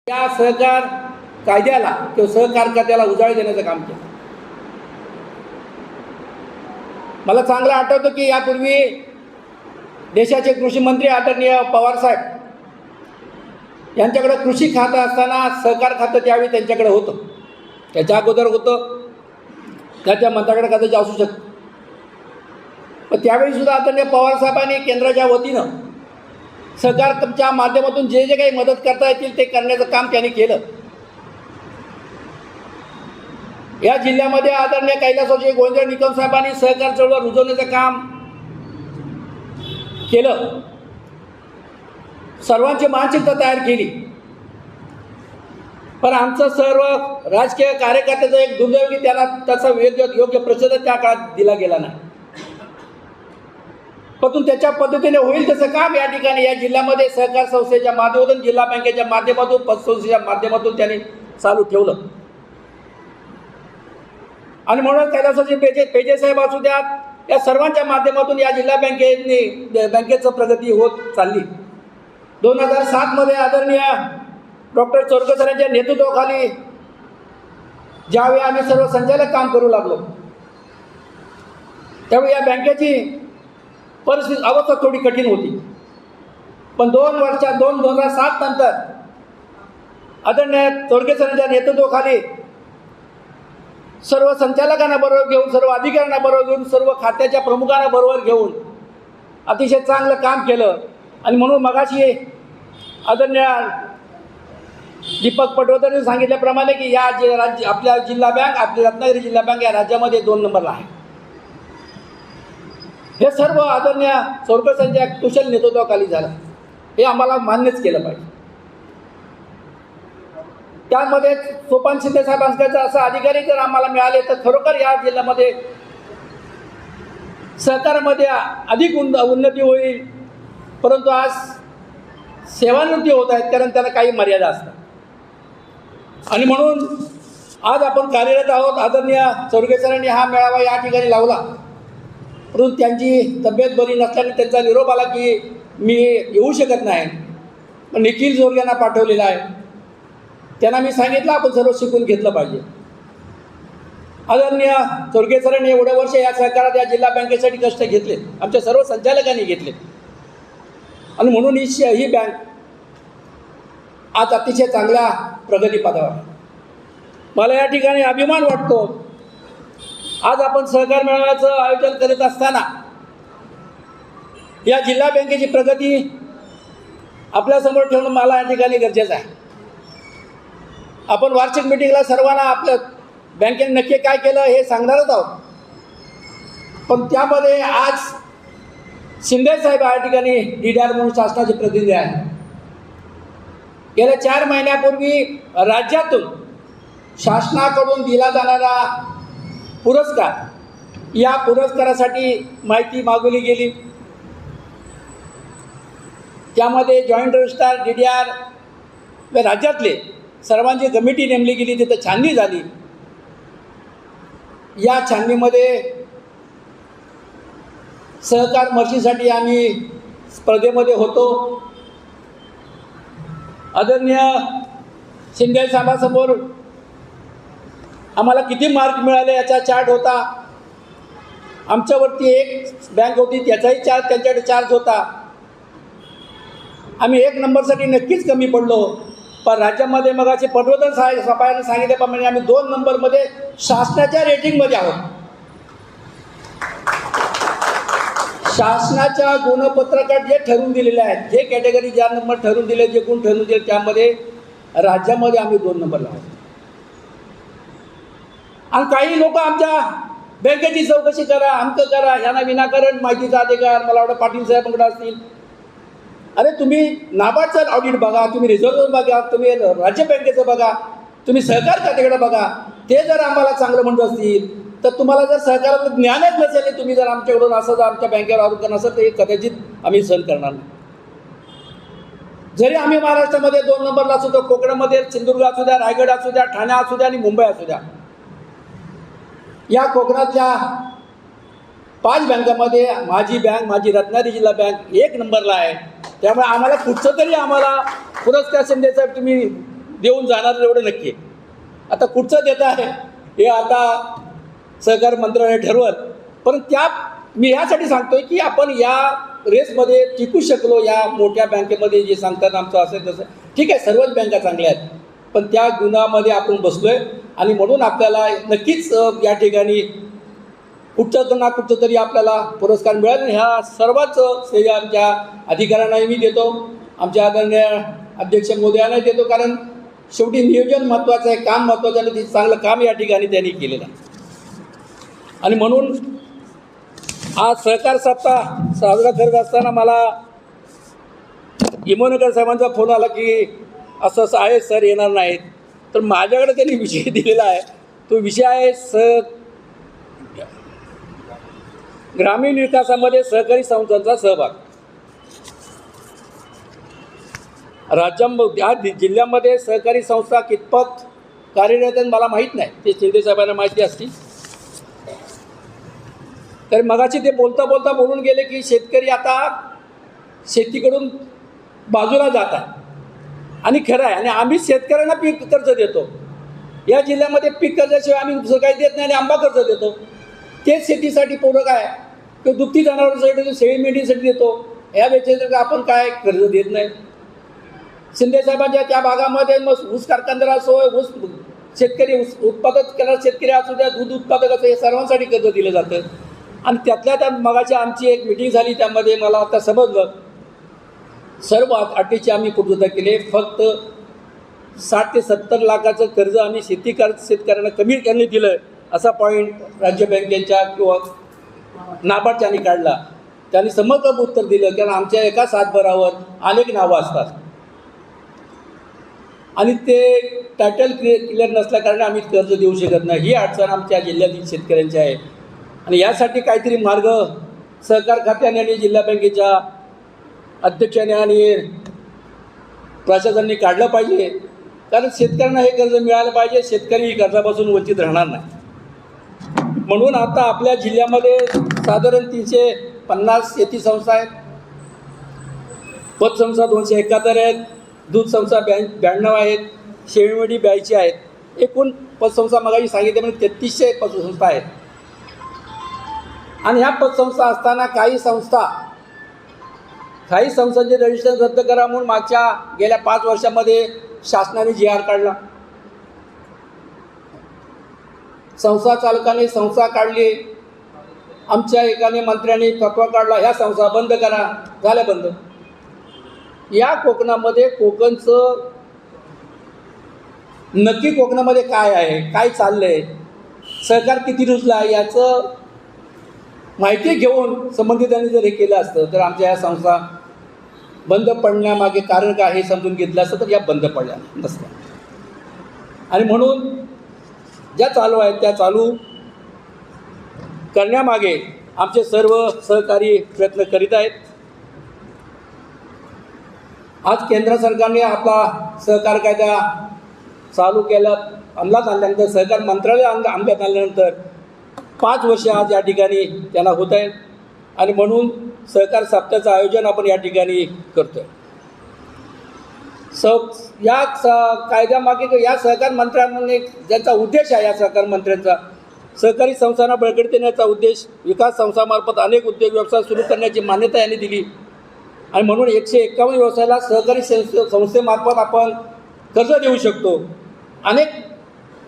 या सहकार कायद्याला किंवा सहकार खात्याला उजाळ देण्याचं काम केलं. मला चांगलं आठवतं की यापूर्वी देशाचे कृषी मंत्री आदरणीय पवारसाहेब यांच्याकडे कृषी खातं असताना सहकार खातं त्यावेळी त्यांच्याकडे होतं. त्याच्या अगोदर होतं, त्याच्या मंत्र्याकडे कदाचित असू शकतं. पण त्यावेळीसुद्धा आदरणीय पवारसाहेबांनी केंद्राच्या वतीनं सहकारच्या माध्यमातून जे जे काही मदत करता येतील ते करण्याचं काम त्यांनी केलं. या जिल्ह्यामध्ये आदरणीय कैलासवासी गोविंद निकम साहेबांनी सहकार चळवळ रुजवण्याचं काम केलं. सर्वांची मानसिकता तयार केली. पण आमचं सर्व राजकीय कार्यकर्त्याचं एक दुर्दैव की त्याला त्याचा योग्य प्रतिसाद त्या काळात दिला गेला नाही. परंतु त्याच्या पद्धतीने होईल तसं काम या ठिकाणी या जिल्ह्यामध्ये सहकार संस्थेच्या माध्यमातून, जिल्हा बँकेच्या माध्यमातून, पतसंस्थेच्या माध्यमातून त्यांनी चालू ठेवलं. आणि म्हणून कैलासवासी पेजे साहेब असू द्या, या सर्वांच्या माध्यमातून या जिल्हा बँकेचं प्रगती होत चालली. 2007 मध्ये आदरणीय डॉक्टर चोरगे यांच्या नेतृत्वाखाली ज्यावेळी आम्ही सर्व संचालक काम करू लागलो त्यावेळी या बँकेची परिस्थिती अवस्था थोडी कठीण होती. पण 2007 नंतर आदरणीय चोरगे यांच्या नेतृत्वाखाली सर्व संचालकांना बरोबर घेऊन, सर्व अधिकाऱ्यांना बरोबर घेऊन, सर्व खात्याच्या प्रमुखांना बरोबर घेऊन अतिशय चांगलं काम केलं. आणि म्हणून मगाशी आदरणीय दीपक पटवर्धनने सांगितल्याप्रमाणे की या राज्य आपल्या जिल्हा बँक, आपली रत्नागिरी जिल्हा बँक या राज्यामध्ये 2 नंबरला आहे. हे सर्व आदरणीय चोरगे यांच्या कुशल नेतृत्वाखाली झालं. हे आम्हाला मान्यच केलं पाहिजे. त्यामध्ये सोपान शिंदे साहेबांचा असा अधिकारी जर आम्हाला मिळाले तर खरोखर या जिल्ह्यामध्ये सहकारामध्ये अधिक उन्नती होईल. परंतु आज सेवानिवृत्ती होत आहेत, कारण त्याला काही मर्यादा असतात. आणि म्हणून आज आपण कार्यरत आहोत. आदरणीय चोरगे सरांनी हा मेळावा या ठिकाणी लावला, परंतु त्यांची तब्येत बरी नसल्याने त्यांचा निरोप आला की मी येऊ शकत नाही. पण निखिल चोरगे यांना पाठवलेला आहे. त्यांना मी सांगितलं आपण सर्व शिकून घेतलं पाहिजे. आदरणीय चोरगे सरांनी एवढ्या वर्ष या सहकारात या जिल्हा बँकेसाठी कष्ट घेतले, आमच्या सर्व संचालकांनी घेतले. आणि म्हणून ही बँक आज अतिशय चांगल्या प्रगतीपथावर. मला या ठिकाणी अभिमान वाटतो. आज आपण सहकार मेळाव्याचं आयोजन करीत असताना या जिल्हा बँकेची प्रगती आपल्यासमोर ठेवणं मला या ठिकाणी गरजेचं आहे. आपण वार्षिक मिटिंगला सर्वांना आपल्या बँकेने नक्की काय केलं हे सांगणारच आहोत. पण त्यामध्ये आज शिंदे साहेब या ठिकाणी DDR म्हणून शासनाचे प्रतिनिधी आहेत. गेल्या 4 महिन्यापूर्वी राज्यातून शासनाकडून दिला जाणारा पुरस्कार, या पुरस्कारासाठी माहिती मागवली गेली. त्यामध्ये जॉईंट रजिस्ट्रार DDR राज्यातले सर्वांची कमिटी नेमली गेली. तिथं छाननी झाली. या छाननीमध्ये सहकार मर्शीसाठी आम्ही स्पर्धेमध्ये होतो. आदरणीय शिंदे साहेबांसमोर आम्हाला किती मार्क मिळाले याचा चार्ट होता. आमच्यावरती एक बँक होती त्याचाही चार्ज त्यांच्याकडे चार्ज होता. आम्ही 1 नंबरसाठी नक्कीच कमी पडलो. पण राज्यामध्ये मगाशी पटवर्धन साहेबांनी सांगितल्याप्रमाणे आम्ही 2 नंबरमध्ये शासनाच्या रेटिंगमध्ये आहोत. शासनाच्या गुणपत्रकात जे ठरवून दिलेले आहेत, जे कॅटेगरी ज्या नंबर ठरवून दिले, जे गुण ठरवून दिले, त्यामध्ये राज्यामध्ये आम्ही 2 नंबरला आहोत. आणि काही लोक आमच्या बँकेची चौकशी करा, आमचं करा, यांना विनाकारण माहितीचा अधिकार मला वाटतं पाटील साहेबांकडे असतील. अरे तुम्ही नाबार्डचं ऑडिट बघा, तुम्ही रिझर्व्ह बघा, तुम्ही राज्य बँकेचं बघा, तुम्ही सहकार खात्याकडे बघा. ते जर आम्हाला चांगलं म्हणत असतील तर तुम्हाला जर सहकाराचं ज्ञानच नसेल, तुम्ही जर आमच्याकडून असं जर आमच्या बँकेवर आरोप करणार असेल तर हे कदाचित आम्ही सहन करणार नाही. जरी आम्ही महाराष्ट्रामध्ये 2 नंबरला असू तर कोकणामध्ये सिंधुदुर्ग असू द्या, रायगड असू द्या, ठाणे असू द्या आणि मुंबई असू द्या, या कोकणातल्या 5 बँकामध्ये माझी बँक, माझी रत्नागिरी जिल्हा बँक 1 नंबरला आहे. त्यामुळे आम्हाला कुठचं तरी आम्हाला पुरस्कार शिंदे साहेब तुम्ही देऊन जाणार एवढं नक्की आहे. आता कुठचं देत आहे हे आता सहकार मंत्रालय ठरवत, पण मी ह्यासाठी सांगतोय की आपण या रेसमध्ये टिकू शकलो. या मोठ्या बँकेमध्ये जे सांगतात आमचं असं तसं ठीक आहे, सर्वच बँका चांगल्या आहेत, पण त्या गुणामध्ये आपण बसलोय आणि म्हणून आपल्याला नक्कीच या ठिकाणी कुठचं ना कुठचं तरी आपल्याला पुरस्कार मिळेल. ह्या सर्वच श्रेय आमच्या अधिकाऱ्यांनाही मी देतो, आमच्या आदरणीय अध्यक्ष महोदयांनाही देतो, कारण शेवटी नियोजन महत्त्वाचं आहे, काम महत्त्वाचं आहे. ते चांगलं काम या ठिकाणी त्यांनी केलेलं आहे. आणि म्हणून आज सहकार सप्ताह साजरा करत असताना मला इमोनकर साहेबांचा फोन आला की असं असं आहे सर, येणार नाहीत. तर माझ्याकडे त्यांनी विषय दिलेला आहे. तो विषय आहे ग्रामीण विकासामध्ये सहकारी संस्थांचा सहभाग. या जिल्ह्यामध्ये सहकारी संस्था कितपत कार्यरत आहेत मला माहीत नाही, ते शिंदे साहेबांना माहिती असतील. तर मगाशी ते बोलता बोलता बोलून गेले की शेतकरी आता शेतीकडून बाजूला जात आहे. आणि खरं आहे, आणि आम्ही शेतकऱ्यांना पीक कर्ज देतो. या जिल्ह्यामध्ये पीक कर्जाशिवाय आम्ही दुसरं काही देत नाही आणि आंबा कर्ज देतो. तेच शेतीसाठी पूरक आहे. किंवा दुभती जनावरांसाठी देतो, शेळी मेंढीसाठी देतो. या व्यतिरिक्त आपण काय कर्ज देत नाही. शिंदेसाहेबांच्या त्या भागामध्ये मग ऊस कारखानदार असो, ऊस शेतकरी उत्पादक करणारे शेतकरी असू द्या, दूध उत्पादक असो, हे सर्वांसाठी कर्ज दिलं जातं. आणि त्यातल्या त्यात मगाची आमची एक मिटिंग झाली, त्यामध्ये मला आता समजलं सर्व अटीची आम्ही पूर्तता केली. फक्त 60 ते 70 लाखाचं कर्ज आम्ही शेतकऱ्यांना कमी करणे दिलं, असा पॉईंट राज्य बँकेच्या किंवा नाबार्डच्यानी काढला. त्यांनी समग्र उत्तर दिलं, कारण आमच्या एका सातबारावर अनेक नावं असतात आणि ते टायटल क्लिअर नसल्याकारणे आम्ही कर्ज देऊ शकत नाही. ही अडचण आमच्या जिल्ह्यातील शेतकऱ्यांची आहे. आणि यासाठी काहीतरी मार्ग सहकार खात्याने आणि जिल्हा बँकेच्या अध्यक्षाने आणि प्रशासनाने काढलं पाहिजे, कारण शेतकऱ्यांना हे कर्ज मिळालं पाहिजे. शेतकरी कर्जापासून वंचित राहणार नाही. म्हणून आता आपल्या जिल्ह्यामध्ये साधारण 350 शेती संस्था आहेत, पतसंस्था 271 आहेत, दूध संस्था 92 आहेत, शेळीमेंढी 82 आहेत. एकूण पतसंस्था मगाशी सांगितले म्हणजे 3300 पतसंस्था आहेत. आणि ह्या पतसंस्था असताना काही संस्थांचे रजिस्ट्रेशन रद्द करा म्हणून गेल्या 5 वर्षामध्ये शासनाने GR काढला. संस्था चालकाने संस्था काढली, आमच्या एकाने मंत्र्यांनी फतवा काढला, ह्या संस्था बंद करा, झाल्या बंद. या कोकणामध्ये कोकणचं नक्की कोकणामध्ये काय आहे, काय चाललं आहे, सहकार किती रुजला आहे, याचं माहिती घेऊन संबंधितांनी जर हे केलं असतं तर आमच्या या संस्था बंद पडण्यामागे कारण काय हे समजून घेतलं असतं तर या बंद पडल्या नसत्या. आणि म्हणून ज्या चालू आहेत त्या चालू करण्यामागे आमचे सर्व सहकारी प्रयत्न करीत आहेत. आज केंद्र सरकारने आपला सहकार कायदा चालू केला, अंमलात आणल्यानंतर, सहकार मंत्रालय अंमलात आणल्यानंतर 5 वर्ष आज या ठिकाणी त्यांना होत आहेत. आणि म्हणून सहकार सप्ताहाचं आयोजन आपण या ठिकाणी करतो आहे. या कायद्यामागे या सहकार मंत्र्यांनी ज्यांचा उद्देश आहे, या सहकार मंत्र्यांचा सहकारी संस्थांना बळकटी देण्याचा उद्देश, विकास संस्थांमार्फत अनेक उद्योग व्यवसाय सुरू करण्याची मान्यता यांनी दिली. आणि म्हणून 151 व्यवसायाला सहकारी संस्थेमार्फत आपण कर्ज देऊ शकतो. अनेक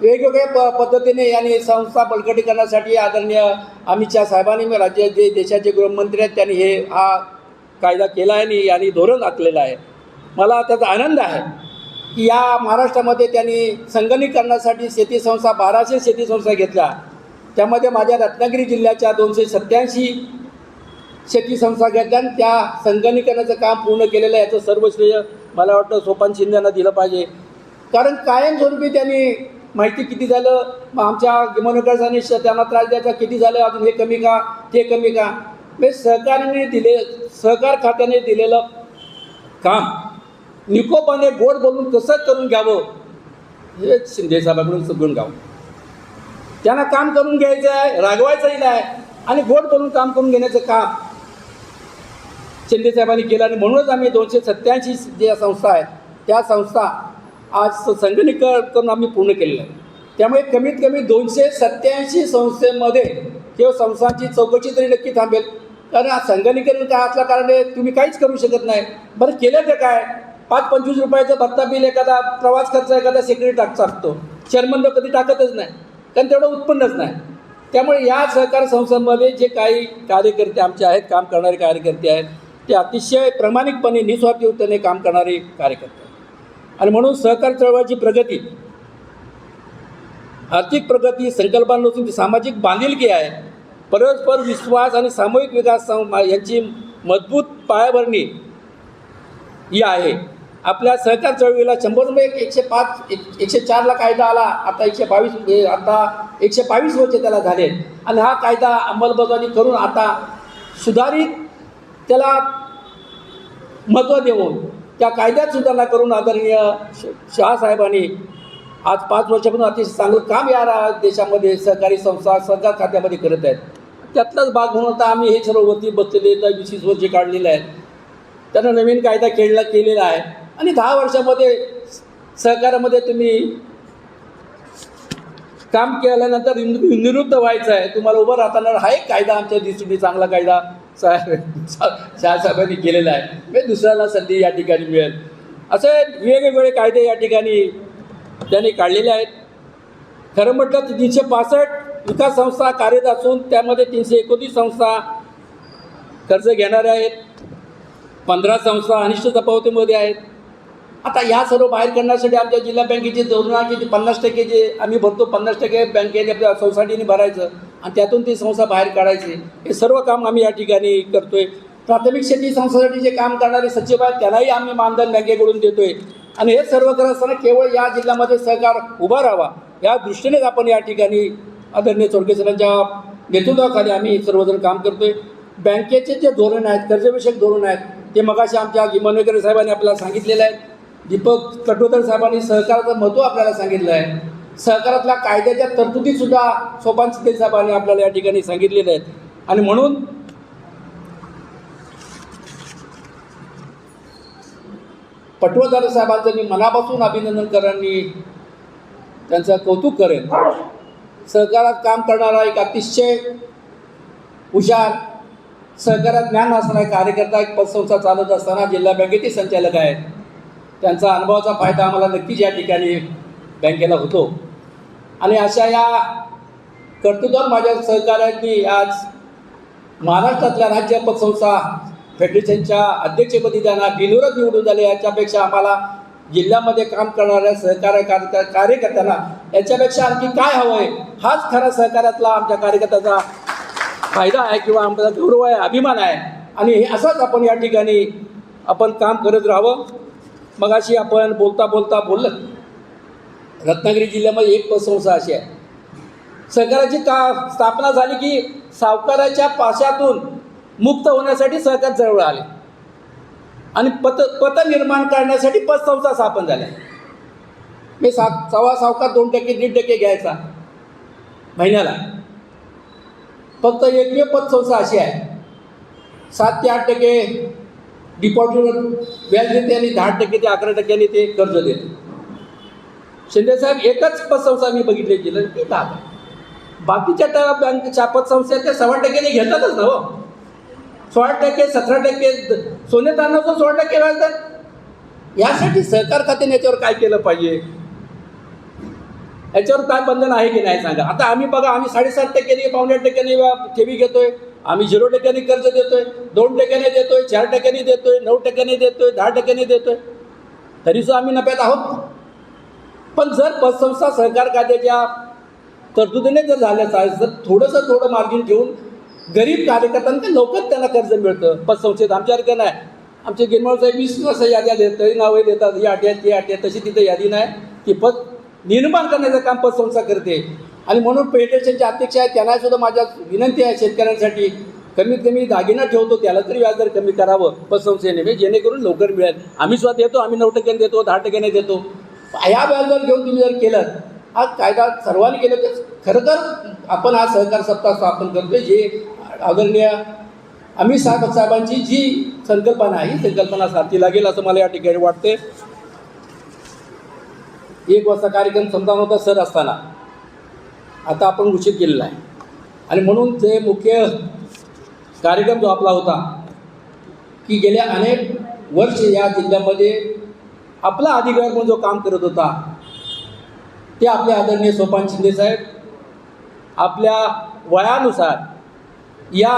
वेगवेगळ्या पद्धतीने यांनी संस्था बळकटी करण्यासाठी आदरणीय अमित शहा साहेबांनी, राज्याचे देशाचे गृहमंत्री आहेत, त्यांनी हा कायदा केला आहे आणि यांनी धोरण आखलेलं आहे. मला त्याचा आनंद आहे की या महाराष्ट्रामध्ये त्यांनी संगणकीकरणासाठी शेती संस्था 1200 शेती संस्था घेतल्या. त्यामध्ये माझ्या रत्नागिरी जिल्ह्याच्या 287 शेती संस्था घेतल्या आणि त्या संगणकीकरणाचं काम पूर्ण केलेलं आहे. याचं सर्व श्रेय मला वाटतं सोपान शिंदे यांना दिलं पाहिजे, कारण कायमस्वरूपी त्यांनी माहिती किती झालं, मग आमच्या गिमोनकर्सांनी त्यांना त्रास द्यायचा, किती झालं, अजून हे कमी का, ते कमी का. म्हणजे सहकार खात्याने दिलेलं काम निकोपाने गोड बोलून कसं करून घ्यावं हे शिंदे साहेबांकडून समजून घ्यावं. त्यांना काम करून घ्यायचं आहे, रागवायचंही नाही आणि गोड बोलून काम करून घेण्याचं काम शिंदे साहेबांनी केलं. आणि म्हणूनच आम्ही 287 ज्या संस्था आहेत त्या संस्था आज संगणकीकरण करून आम्ही पूर्ण केलेलं आहे. त्यामुळे कमीत कमी 287 संस्थेमध्ये किंवा संस्थांची चौकशी तरी नक्की थांबेल. कारण संगणकीकरण काय असल्या कारणाने तुम्ही काहीच करू शकत नाही. बरं केलं तर काय, 5-25 रुपयाचं भत्ता बिल एखादा प्रवास खर्च एखादा सेक्रेटरी टाकतो, चेअरमन कधी टाकतच नाही, कारण तेवढं उत्पन्नच नाही. त्यामुळे या सहकार संस्थांमध्ये जे काही कार्यकर्ते आमचे आहेत, काम करणारे कार्यकर्ते आहेत, ते अतिशय प्रामाणिकपणे निस्वार्थीपणे काम करणारे कार्यकर्ते आहेत. आणि म्हणून सहकार चळवळीची प्रगती, आर्थिक प्रगती संकल्पना नसून ती सामाजिक बांधिलकी आहे. परस्पर विश्वास आणि सामूहिक विकास यांची मजबूत पायाभरणी ही आहे. आपल्या सहकार चळवळीला 100 104ला कायदा आला, आता 122 वर्ष त्याला झाले. आणि हा कायदा अंमलबजावणी करून आता सुधारित त्याला महत्त्व देऊन त्या कायद्यात सुधारणा करून आदरणीय शहासाहेबांनी आज 5 वर्षापासून अतिशय चांगलं काम या देशामध्ये सहकारी संस्था सहकार खात्यामध्ये करत आहेत. त्यातलाच भाग म्हणून आता आम्ही हे सर्व वरती बसलेले 20 वर्षे काढलेले आहेत. त्यांना नवीन कायदा केलेला आहे. आणि 10 वर्षामध्ये सहकारामध्ये तुम्ही काम केल्यानंतर निवृत्त व्हायचं आहे, तुम्हाला उभं राहताना हा एक कायदा आमच्या दृष्टीने चांगला कायदा शहासाहेबांनी केलेला आहे. म्हणजे दुसऱ्याला संधी या ठिकाणी मिळेल. असे वेगवेगळे कायदे या ठिकाणी त्यांनी काढलेले आहेत. खरं म्हटलं तर 365 विकास संस्था कार्यरत असून त्यामध्ये 329 संस्था कर्ज घेणाऱ्या आहेत, 15 संस्था अनिष्ट तफावतीमध्ये आहेत. आता ह्या सर्व बाहेर करण्यासाठी आमच्या जिल्हा बँकेचे धोरण आहे की 50% जे आम्ही भरतो 50% बँकेने आपल्या सोसायटीने भरायचं आणि त्यातून ती संस्था बाहेर काढायची. हे सर्व काम आम्ही या ठिकाणी करतो आहे. प्राथमिक शेती संस्थांसाठी जे काम करणारे सचिव आहेत त्यांनाही आम्ही मानधन बँकेकडून देतो आहे. आणि हे सर्व करत असताना केवळ या जिल्ह्यामध्ये सहकार उभा राहावा या दृष्टीनेच आपण या ठिकाणी आदरणीय चोरगे सरांच्या नेतृत्वाखाली आम्ही सर्वजण काम करतो आहे. बँकेचे जे धोरण आहेत, कर्जविषयक धोरण आहेत, ते मगाशी आमच्या गिमनवेकर साहेबांनी आपल्याला सांगितलेलं आहे. दीपक तटोदर साहेबांनी सहकाराचं महत्त्व आपल्याला सांगितलं आहे. सहकारातल्या कायद्याच्या तरतुदीसुद्धा सोपान सिद्धे साहेबांनी आपल्याला या ठिकाणी सांगितलेल्या आहेत. आणि म्हणून पटवर्धन साहेबांचं मी मनापासून अभिनंदन करेन, त्यांचं कौतुक करेन. सहकारात काम करणारा एक अतिशय हुशार, सहकारात ज्ञान असणारा कार्यकर्ता, एक पतसंस्था चालत असताना जिल्हा बँकेचे संचालक आहेत. त्यांचा अनुभवाचा फायदा आम्हाला नक्कीच या ठिकाणी बँकेला होतो. आणि अशा या कर्तृत्वात माझ्या सहकार्यांनी आज महाराष्ट्रातल्या राज्य पतसंस्था फेडरेशनच्या अध्यक्षपदी त्यांना बिनविरोध निवडून झाले. याच्यापेक्षा आम्हाला जिल्ह्यामध्ये काम करणाऱ्या कार्यकर्त्यांना याच्यापेक्षा आणखी काय हवं आहे, हाच खरा सहकार्यातला आमच्या कार्यकर्त्याचा फायदा आहे किंवा आमचा गौरव आहे, अभिमान आहे. आणि हे असंच आपण या ठिकाणी आपण काम करत राहावं. मगाशी आपण बोलता बोललं रत्नागिरी जिल्ह्यामध्ये एक पतसंस्था अशी आहे, सहकाराची स्थापना झाली की सावकाराच्या पाशातून मुक्त होण्यासाठी सहकार चळवळ आले आणि पत निर्माण करण्यासाठी पतसंस्था स्थापन झाल्या. मी सव्वा सावकार 2% 1.5% घ्यायचा महिन्याला. फक्त एकमेव पतसंस्था अशी आहे 7 ते 8% डिपॉझिटवर व्याज देते आणि 10% ते 11% ते कर्ज देते. शिंदेसाहेब एकच पतसंस्था मी बघितली जिल्ह्यात ती 10. बाकीच्या बँकच्या पतसंस्था त्या 6% घेतातच ना. हो 16%, 17% सोने तारणाचं 16% व्याज. यासाठी सहकार खात्याने याच्यावर काय केलं पाहिजे, याच्यावर काय बंधन आहे की नाही सांगा. आता आम्ही बघा, आम्ही 7.5%, 5.5% ठेवी घेतोय, आम्ही 0% कर्ज देतोय, 2% देतोय, 4% देतोय, 9% देतोय, 10% देतोय, तरीसुद्धा आम्ही नफ्यात आहोत. पण जर पतसंस्था सहकार खात्याच्या तरतुदीने जर झाल्याचं आहे तर थोडं मार्जिन ठेवून गरीब कार्यकर्त्यांना लवकर त्यांना कर्ज मिळतं. पतसंस्थेत आमच्यासारखं नाही. आमचे गिरमळ साहेब 20 वर्ष याद्या देत तरी नावं देतात, ही अटी आहेत ती अटी आहे, तशी तिथे यादी नाही. की पत निर्माण करण्याचं काम पतसंस्था करते. आणि म्हणून फेडरेशनचे अध्यक्ष आहेत त्यांना सुद्धा माझ्या विनंती आहे शेतकऱ्यांसाठी, कमीत कमी दागिना ठेवतो त्याला तरी व्याजदर कमी करावं पतसंस्थेने, जेणेकरून लवकर मिळेल. आम्ही सुद्धा देतो, आम्ही 9% देतो, 10% देतो. ह्या व्याजदर घेऊन तुम्ही जर केलं, हा कायदा सर्वांनी केलं तर खरं तर आपण हा सहकार सप्ताह स्थापन करतोय. जे आदरणीय अमित साहेबांची जी संकल्पना आहे ही संकल्पना सार्थी लागेल असं मला या ठिकाणी वाटते. 1 वाजता कार्यक्रम संपणार होता सर असताना. आता आपण उशीर केलेला आहे आणि म्हणून ते मुख्य कार्यक्रम जो आपला होता की गेल्या अनेक वर्ष या जिल्ह्यामध्ये आपला अधिकार म्हणून जो काम करत होता ते आपले आदरणीय सोपान शिंदेसाहेब आपल्या वयानुसार या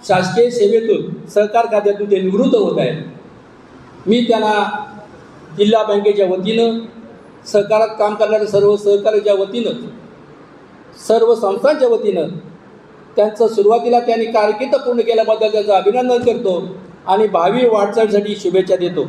शासकीय सेवेतून सहकार खात्यातून ते निवृत्त होत आहेत. मी त्यांना जिल्हा बँकेच्या वतीनं सहकारात काम करणाऱ्या सर्व सहकार्याच्या वतीनं सर्व संस्थांच्या वतीनं त्यांचं सुरुवातीला त्यांनी कारकीर्द पूर्ण केल्याबद्दल त्याचं अभिनंदन करतो आणि भावी वाटचालीसाठी शुभेच्छा देतो.